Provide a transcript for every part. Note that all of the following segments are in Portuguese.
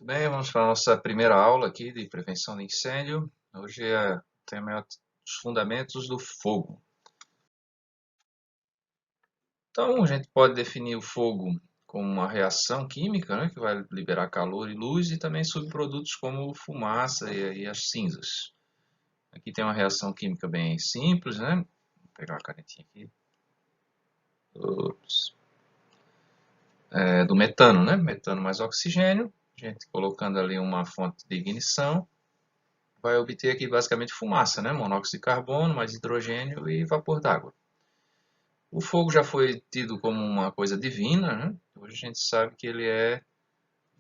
Muito bem, vamos para a nossa primeira aula aqui de prevenção de incêndio. Hoje o tema é os fundamentos do fogo. Então, a gente pode definir o fogo como uma reação química, né, que vai liberar calor e luz, e também subprodutos como fumaça e as cinzas. Aqui tem uma reação química bem simples, né? Vou pegar a canetinha aqui. Ups. Do metano, né? Metano mais oxigênio. A gente colocando ali uma fonte de ignição, vai obter aqui basicamente fumaça, né? Monóxido de carbono, mais hidrogênio e vapor d'água. O fogo já foi tido como uma coisa divina, né? Hoje a gente sabe que ele é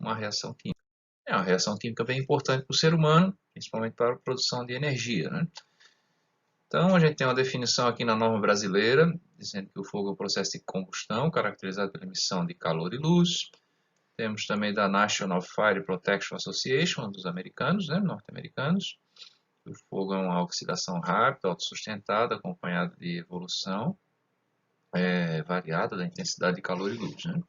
uma reação química. É uma reação química bem importante para o ser humano, principalmente para a produção de energia, né? Então a gente tem uma definição aqui na norma brasileira, dizendo que o fogo é um processo de combustão caracterizado pela emissão de calor e luz. Temos também da National Fire Protection Association, dos americanos, né? Norte-americanos. O fogo é uma oxidação rápida, autossustentada, acompanhada de evolução variada da intensidade de calor e luz, né?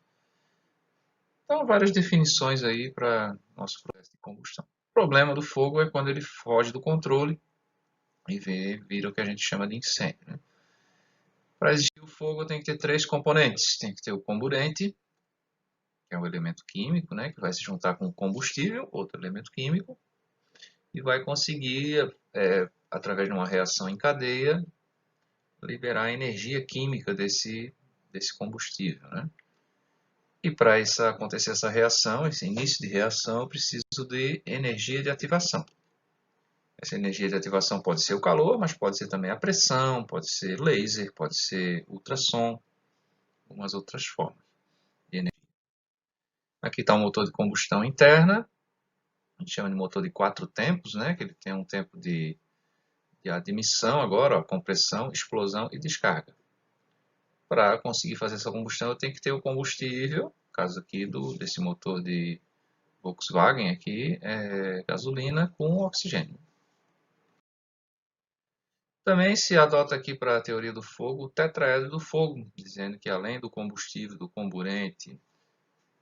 Então, várias definições aí para nosso processo de combustão. O problema do fogo é quando ele foge do controle e vira o que a gente chama de incêndio, né? Para existir o fogo tem que ter três componentes. Tem que ter o comburente, que é um elemento químico, né, que vai se juntar com o combustível, outro elemento químico, e vai conseguir, através de uma reação em cadeia, liberar a energia química desse combustível, né? E para acontecer essa reação, esse início de reação, eu preciso de energia de ativação. Essa energia de ativação pode ser o calor, mas pode ser também a pressão, pode ser laser, pode ser ultrassom, algumas outras formas de energia. Aqui está o motor de combustão interna, a gente chama de motor de 4 tempos, né? Que ele tem um tempo de admissão agora, ó, compressão, explosão e descarga. Para conseguir fazer essa combustão, eu tenho que ter o combustível, no caso aqui desse motor de Volkswagen aqui, gasolina com oxigênio. Também se adota aqui para a teoria do fogo o tetraedro do fogo, dizendo que além do combustível, do comburente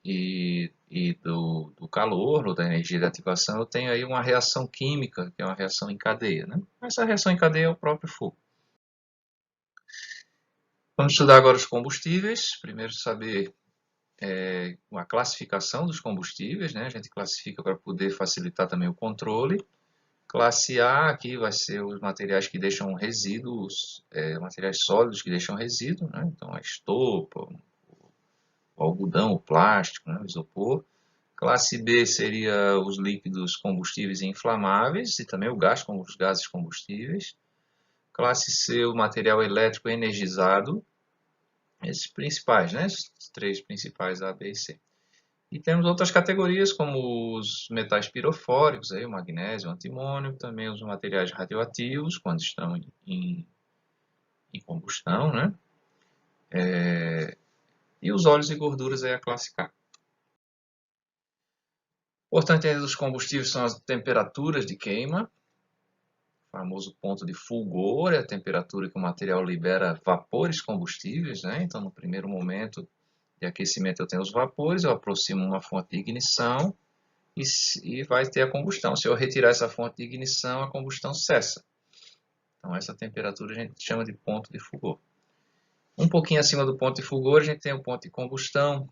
e do calor, ou da energia de ativação, eu tenho aí uma reação química, que é uma reação em cadeia, né? Essa reação em cadeia é o próprio fogo. Vamos estudar agora os combustíveis. Primeiro saber uma classificação dos combustíveis, né? A gente classifica para poder facilitar também o controle. Classe A aqui vai ser os materiais que deixam resíduos, materiais sólidos que deixam resíduo, né? Então a estopa, o algodão, o plástico, né? O isopor. Classe B seria os líquidos combustíveis e inflamáveis e também o gás, como os gases combustíveis. Classe C, o material elétrico energizado. Esses principais, né? Os três principais, A, B e C. E temos outras categorias, como os metais pirofóricos, aí, o magnésio, o antimônio, também os materiais radioativos, quando estão em combustão, né? E os óleos e gorduras, aí, a classe K. Importante ainda dos combustíveis são as temperaturas de queima, o famoso ponto de fulgor, é a temperatura que o material libera vapores combustíveis, né? Então, no primeiro momento de aquecimento eu tenho os vapores, eu aproximo uma fonte de ignição, e vai ter a combustão. Se eu retirar essa fonte de ignição, a combustão cessa. Então essa temperatura a gente chama de ponto de fulgor. Um pouquinho acima do ponto de fulgor a gente tem o ponto de combustão,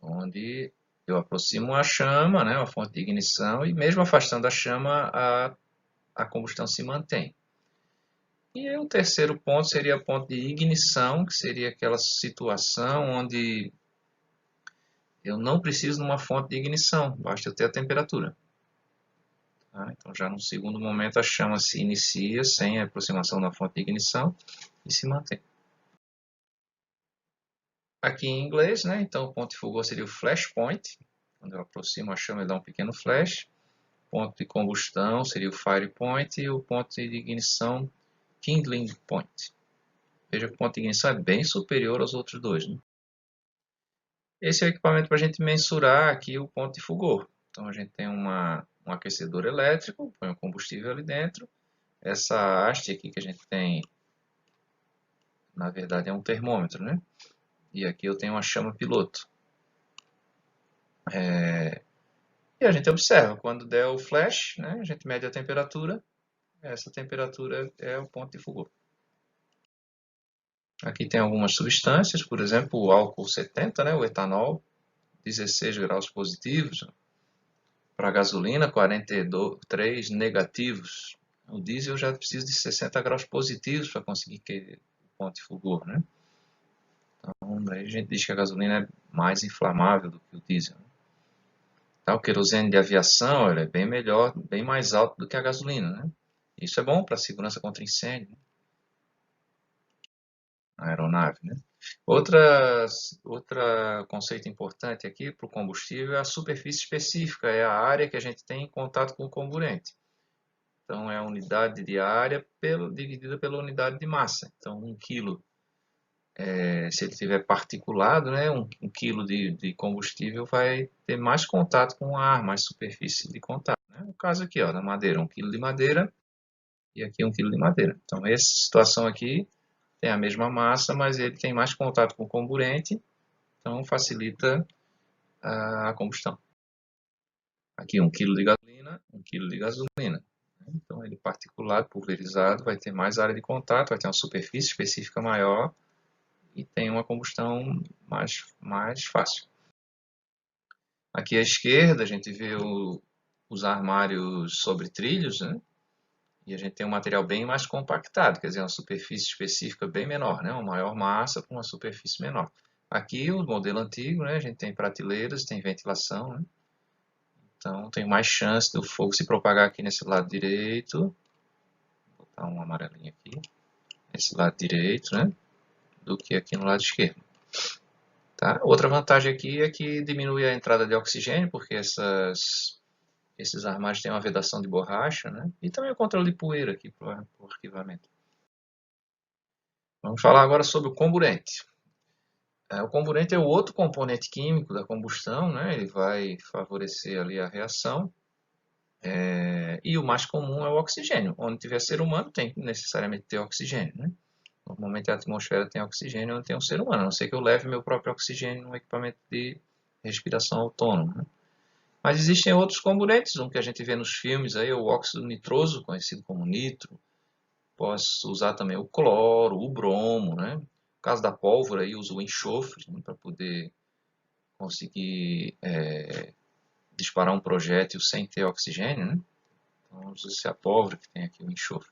onde eu aproximo a chama, né, a fonte de ignição, e mesmo afastando a chama, a combustão se mantém. E o terceiro ponto seria o ponto de ignição, que seria aquela situação onde eu não preciso de uma fonte de ignição, basta eu ter a temperatura. Então, já no segundo momento, a chama se inicia sem a aproximação da fonte de ignição e se mantém. Aqui em inglês, né? Então, o ponto de fulgor seria o flash point. Quando eu aproximo a chama, ele dá um pequeno flash. O ponto de combustão seria o fire point e o ponto de ignição, kindling point. Veja que o ponto de ignição é bem superior aos outros dois, né? Esse é o equipamento para a gente mensurar aqui o ponto de fulgor. Então, a gente tem um aquecedor elétrico, põe o combustível ali dentro. Essa haste aqui que a gente tem, na verdade, é um termômetro, né? E aqui eu tenho uma chama piloto. E a gente observa, quando der o flash, né, a gente mede a temperatura, essa temperatura é o ponto de fulgor. Aqui tem algumas substâncias, por exemplo, o álcool 70, né, o etanol, 16 graus positivos. Para a gasolina, 43 negativos. O diesel já precisa de 60 graus positivos para conseguir que o ponto de fulgor, né? Então, aí a gente diz que a gasolina é mais inflamável do que o diesel. Tá, o querosene de aviação ele é bem melhor, bem mais alto do que a gasolina, né? Isso é bom para a segurança contra incêndio, né? A aeronave, né? Outra conceito importante aqui para o combustível é a superfície específica, é a área que a gente tem em contato com o comburente. Então, é a unidade de área dividida pela unidade de massa. Então, 1 quilo, se ele tiver particulado, né, 1 quilo de combustível vai ter mais contato com o ar, mais superfície de contato. Né? No caso aqui, ó, da madeira, 1 quilo de madeira e aqui 1 quilo de madeira. Então, essa situação aqui tem a mesma massa, mas ele tem mais contato com o comburente, então facilita a combustão. Aqui 1 quilo de gasolina, 1 quilo de gasolina. Então, ele particulado, pulverizado, vai ter mais área de contato, vai ter uma superfície específica maior e tem uma combustão mais fácil. Aqui à esquerda, a gente vê os armários sobre trilhos, né? E a gente tem um material bem mais compactado, quer dizer, uma superfície específica bem menor, né? Uma maior massa com uma superfície menor. Aqui, o modelo antigo, né? A gente tem prateleiras, tem ventilação, né? Então, tem mais chance do fogo se propagar aqui nesse lado direito. Vou botar um amarelinho aqui. Nesse lado direito, né? Do que aqui no lado esquerdo. Tá? Outra vantagem aqui é que diminui a entrada de oxigênio, porque esses armários têm uma vedação de borracha, né? E também o controle de poeira aqui para o arquivamento. Vamos falar agora sobre o comburente. O comburente é o outro componente químico da combustão, né? Ele vai favorecer ali a reação. E o mais comum é o oxigênio. Onde tiver ser humano tem que necessariamente ter oxigênio, né? Normalmente a atmosfera tem oxigênio onde tem um ser humano, a não ser que eu leve meu próprio oxigênio num equipamento de respiração autônomo, né? Mas existem outros componentes, um que a gente vê nos filmes aí, o óxido nitroso, conhecido como nitro. Posso usar também o cloro, o bromo, né? No caso da pólvora, aí uso o enxofre, né, para poder conseguir disparar um projétil sem ter oxigênio, né? Então usa-se a pólvora que tem aqui o enxofre.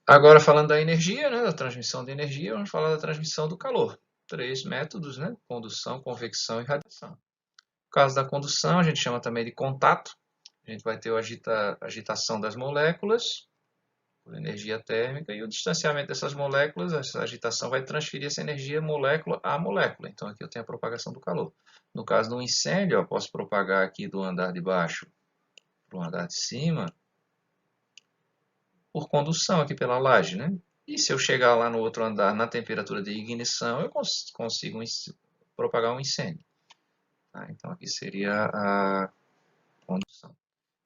Agora falando da energia, né, da transmissão de energia, vamos falar da transmissão do calor. 3 métodos, né? Condução, convecção e radiação. No caso da condução, a gente chama também de contato. A gente vai ter a agitação das moléculas por energia térmica e o distanciamento dessas moléculas, essa agitação vai transferir essa energia molécula a molécula. Então aqui eu tenho a propagação do calor. No caso de um incêndio, eu posso propagar aqui do andar de baixo para o andar de cima por condução aqui pela laje, né? E se eu chegar lá no outro andar na temperatura de ignição, eu consigo propagar um incêndio. Tá? Então aqui seria a condução.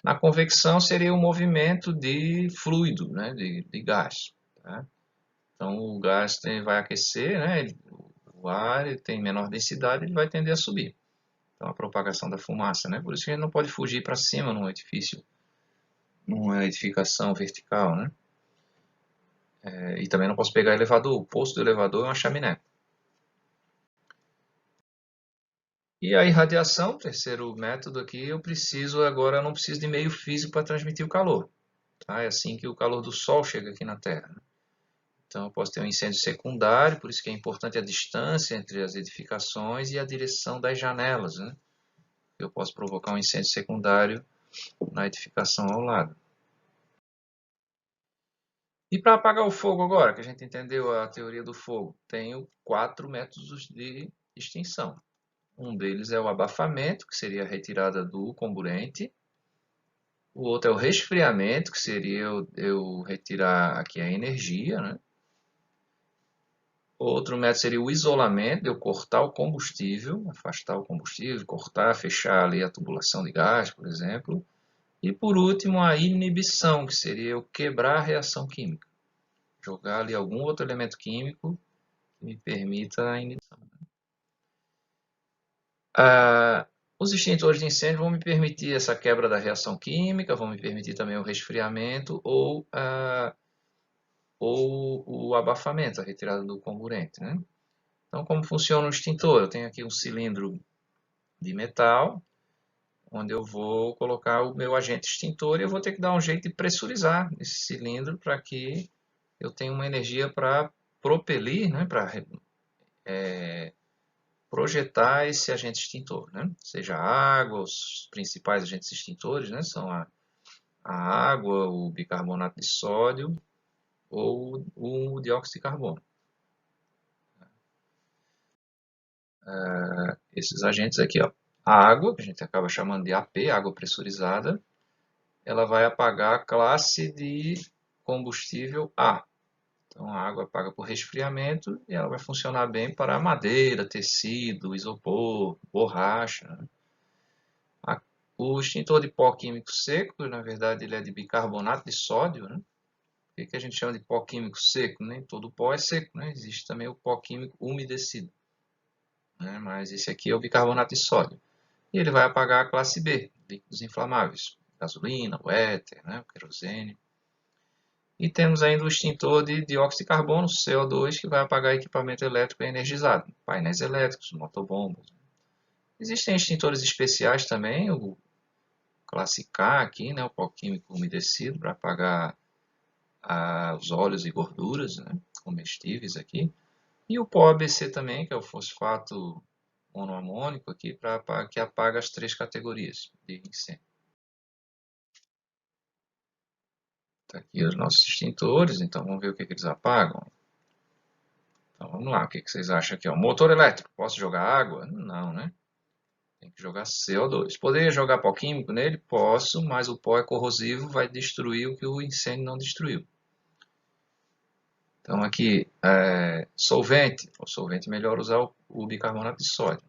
Na convecção seria o movimento de fluido, né? de gás. Tá? Então o gás vai aquecer, né? O ar ele tem menor densidade, ele vai tender a subir. Então a propagação da fumaça, né? Por isso que a gente não pode fugir para cima num edifício, numa edificação vertical, né? E também não posso pegar elevador. O posto do elevador é uma chaminé. E a irradiação, terceiro método aqui, eu não preciso de meio físico para transmitir o calor. Tá? É assim que o calor do Sol chega aqui na Terra. Né? Então eu posso ter um incêndio secundário, por isso que é importante a distância entre as edificações e a direção das janelas. Né? Eu posso provocar um incêndio secundário na edificação ao lado. E para apagar o fogo agora, que a gente entendeu a teoria do fogo, tenho 4 métodos de extinção. Um deles é o abafamento, que seria a retirada do comburente. O outro é o resfriamento, que seria eu retirar aqui a energia, né? Outro método seria o isolamento, eu cortar o combustível, afastar o combustível, cortar, fechar ali a tubulação de gás, por exemplo. E por último, a inibição, que seria eu quebrar a reação química. Jogar ali algum outro elemento químico que me permita a inibição. Os extintores de incêndio vão me permitir essa quebra da reação química, vão me permitir também o resfriamento ou o abafamento, a retirada do comburente, né? Então, como funciona o extintor? Eu tenho aqui um cilindro de metal, onde eu vou colocar o meu agente extintor e eu vou ter que dar um jeito de pressurizar esse cilindro para que eu tenha uma energia para propelir, né, para projetar esse agente extintor, né? Seja a água, os principais agentes extintores, né, são a água, o bicarbonato de sódio ou o dióxido de carbono. Esses agentes aqui, ó, a água, que a gente acaba chamando de AP, água pressurizada, ela vai apagar a classe de combustível A. Então a água apaga por resfriamento e ela vai funcionar bem para madeira, tecido, isopor, borracha, né? O extintor de pó químico seco, na verdade, ele é de bicarbonato de sódio, né? Por que a gente chama de pó químico seco? Nem todo pó é seco, né? Existe também o pó químico umedecido, né? Mas esse aqui é o bicarbonato de sódio. E ele vai apagar a classe B, líquidos inflamáveis, gasolina, o éter, né? O querosene. E temos ainda o extintor de dióxido de carbono, CO2, que vai apagar equipamento elétrico energizado, painéis elétricos, motobombas. Existem extintores especiais também, o classe K aqui, né? O pó químico umedecido, para apagar os óleos e gorduras, né, comestíveis aqui. E o pó ABC também, que é o fosfato monoamônico aqui, que apaga as três categorias de incêndio. Tá aqui os nossos extintores, então vamos ver o que eles apagam. Então vamos lá, o que vocês acham aqui? Ó? Motor elétrico, posso jogar água? Não, né? Tem que jogar CO2. Poderia jogar pó químico nele? Posso, mas o pó é corrosivo, vai destruir o que o incêndio não destruiu. Então aqui, solvente. O solvente é melhor usar o bicarbonato de sódio.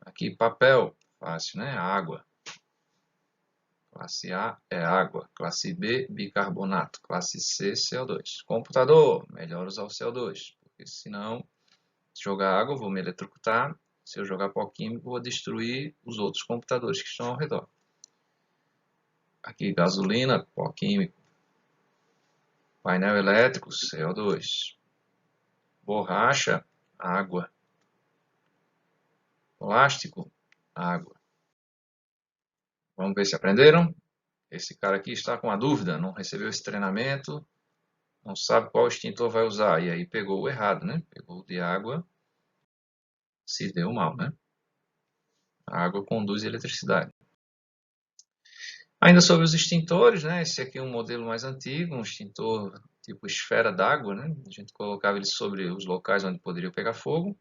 Aqui papel, fácil, né? Água. Classe A é água. Classe B, bicarbonato. Classe C, CO2. Computador, melhor usar o CO2. Porque senão, se jogar água, eu vou me eletrocutar. Se eu jogar pó químico, eu vou destruir os outros computadores que estão ao redor. Aqui gasolina, pó químico. Painel elétrico, CO2. Borracha, água. Plástico, água. Vamos ver se aprenderam? Esse cara aqui está com a dúvida, não recebeu esse treinamento, não sabe qual extintor vai usar. E aí pegou o errado, né? Pegou o de água, se deu mal, né? A água conduz eletricidade. Ainda sobre os extintores, né? Esse aqui é um modelo mais antigo, um extintor tipo esfera d'água, né? A gente colocava ele sobre os locais onde poderia pegar fogo.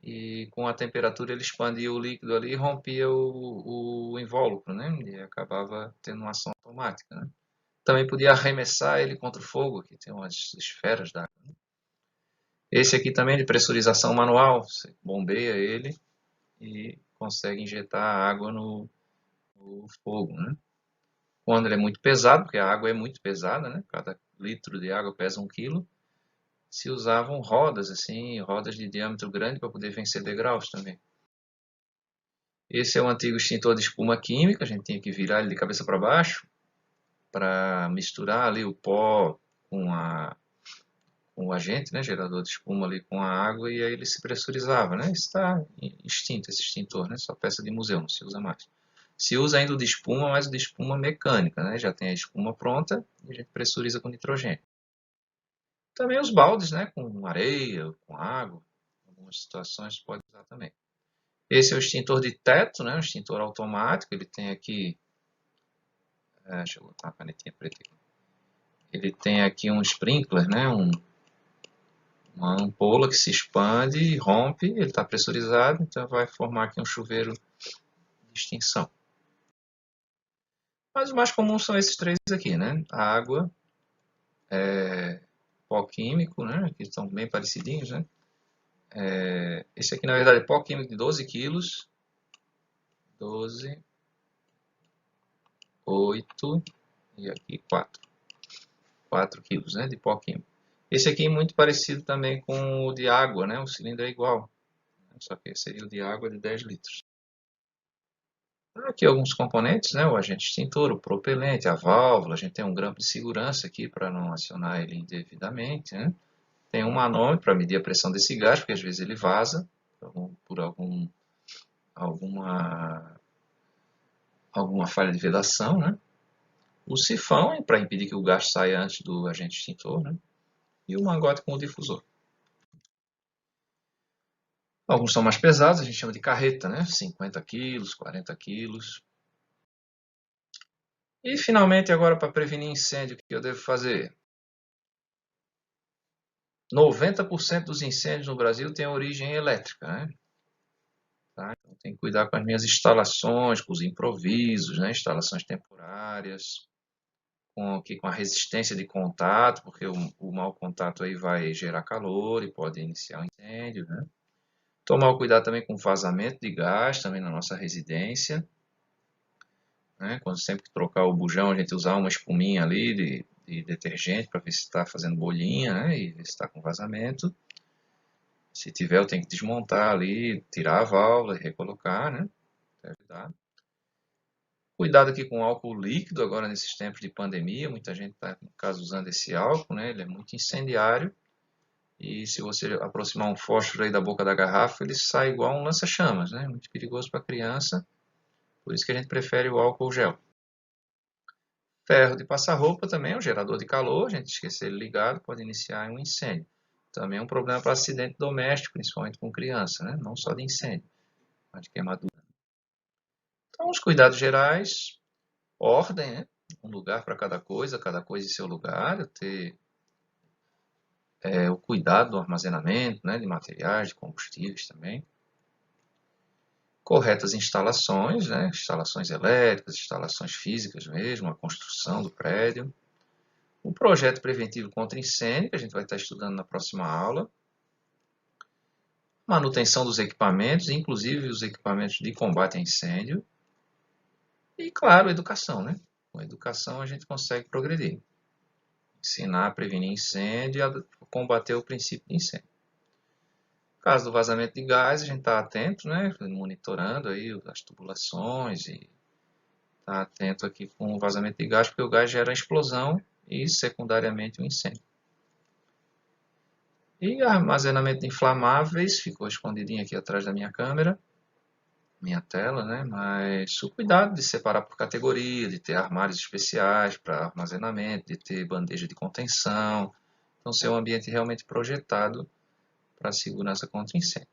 E com a temperatura ele expandia o líquido ali e rompia o invólucro, né? E acabava tendo uma ação automática, né? Também podia arremessar ele contra o fogo, que tem umas esferas d'água. Esse aqui também de pressurização manual, você bombeia ele e consegue injetar água no fogo, né? Quando ele é muito pesado, porque a água é muito pesada, né? Cada litro de água pesa 1 quilo, se usavam rodas assim, rodas de diâmetro grande para poder vencer degraus também. Esse é o antigo extintor de espuma química, a gente tinha que virar ele de cabeça para baixo para misturar ali o pó com o agente, né, gerador de espuma ali com a água e aí ele se pressurizava, né? Está extinto esse extintor, né? Só peça de museu, não se usa mais. Se usa ainda o de espuma, mas o de espuma mecânica, né? Já tem a espuma pronta e a gente pressuriza com nitrogênio. Também os baldes, né? Com areia, com água, em algumas situações pode usar também. Esse é o extintor de teto, né? Um extintor automático. Ele tem aqui, deixa eu botar uma canetinha preta aqui. Ele tem aqui um sprinkler, né? Uma ampola que se expande e rompe. Ele está pressurizado, então vai formar aqui um chuveiro de extinção. Mas os mais comuns são esses três aqui, né? A água, pó químico, né? Que estão bem parecidinhos, né? Esse aqui, na verdade, é pó químico de 12 quilos. 12, 8 e aqui 4. 4 quilos, né, de pó químico. Esse aqui é muito parecido também com o de água, né? O cilindro é igual. Só que seria o de água de 10 litros. Aqui alguns componentes, né? O agente extintor, o propelente, a válvula. A gente tem um grampo de segurança aqui para não acionar ele indevidamente, né? Tem um manômetro para medir a pressão desse gás, porque às vezes ele vaza por alguma, alguma falha de vedação, né? O sifão é para impedir que o gás saia antes do agente extintor, né? E o mangote com o difusor. Alguns são mais pesados, a gente chama de carreta, né? 50 quilos, 40 quilos. E finalmente, agora para prevenir incêndio, o que eu devo fazer? 90% dos incêndios no Brasil têm origem elétrica, né? Tá? Então, tem que cuidar com as minhas instalações, com os improvisos, né? Instalações temporárias, com a resistência de contato, porque o mau contato aí vai gerar calor e pode iniciar um incêndio, né? Tomar o cuidado também com o vazamento de gás, também na nossa residência, né? Quando sempre que trocar o bujão, a gente usar uma espuminha ali de detergente para ver se está fazendo bolinha, né? E ver se está com vazamento. Se tiver, eu tenho que desmontar ali, tirar a válvula e recolocar, né? Cuidado aqui com o álcool líquido, agora nesses tempos de pandemia, muita gente está, no caso, usando esse álcool, né? Ele é muito incendiário e se você aproximar um fósforo aí da boca da garrafa, ele sai igual um lança-chamas, né? Muito perigoso para criança, por isso que a gente prefere o álcool gel. Ferro de passar roupa também é um gerador de calor, a gente esquecer ele ligado pode iniciar um incêndio. Também é um problema para acidente doméstico, principalmente com criança, né? Não só de incêndio, mas de queimadura. Então, os cuidados gerais, ordem, né? Um lugar para cada coisa em seu lugar, ter o cuidado do armazenamento, né? De materiais, de combustíveis também. Corretas instalações, né? Instalações elétricas, instalações físicas mesmo, a construção do prédio. O projeto preventivo contra incêndio, que a gente vai estar estudando na próxima aula. Manutenção dos equipamentos, inclusive os equipamentos de combate a incêndio. E, claro, educação, né? Com a educação a gente consegue progredir. Ensinar a prevenir incêndio e a combater o princípio de incêndio. No caso do vazamento de gás, a gente está atento, né? Monitorando aí as tubulações e está atento aqui com o vazamento de gás, porque o gás gera explosão e, secundariamente, um incêndio. E armazenamento de inflamáveis, ficou escondidinho aqui atrás da minha câmera, minha tela, né? Mas o cuidado de separar por categoria, de ter armários especiais para armazenamento, de ter bandeja de contenção. Então, ser um ambiente realmente projetado para segurança contra incêndio.